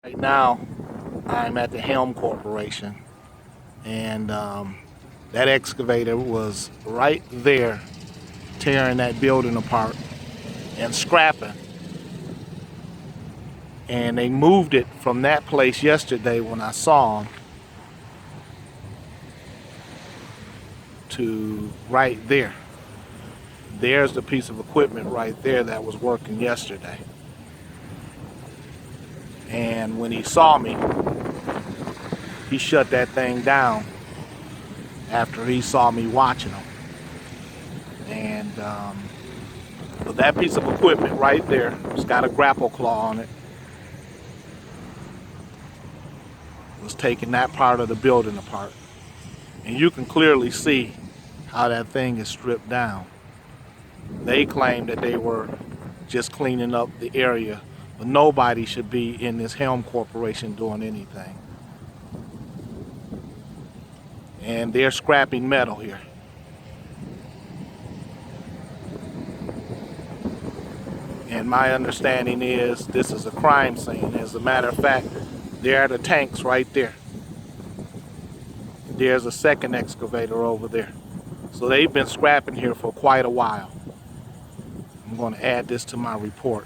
Right now, I'm at the Helm Corporation, and that excavator was right there tearing that building apart and scrapping. And they moved it from that place yesterday when I saw them to right there. There's the piece of equipment right there that was working yesterday. And when he saw me, he shut that thing down after he saw me watching him. And so that piece of equipment right there, it's got a grapple claw on it, was taking that part of the building apart. And you can clearly see how that thing is stripped down. They claim that they were just cleaning up the area, but nobody should be in this Helm Corporation doing anything. And they're scrapping metal here. And my understanding is this is a crime scene. As a matter of fact, there are the tanks right there. There's a second excavator over there. So they've been scrapping here for quite a while. I'm going to add this to my report.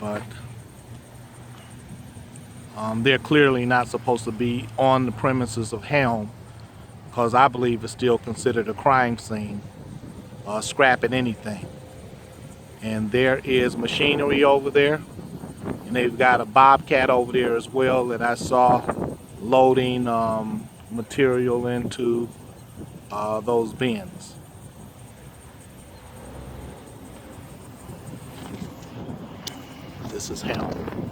But they're clearly not supposed to be on the premises of Helm, because I believe it's still considered a crime scene, scrapping anything. And there is machinery over there, and they've got a bobcat over there as well that I saw loading material into those bins. This is Helm.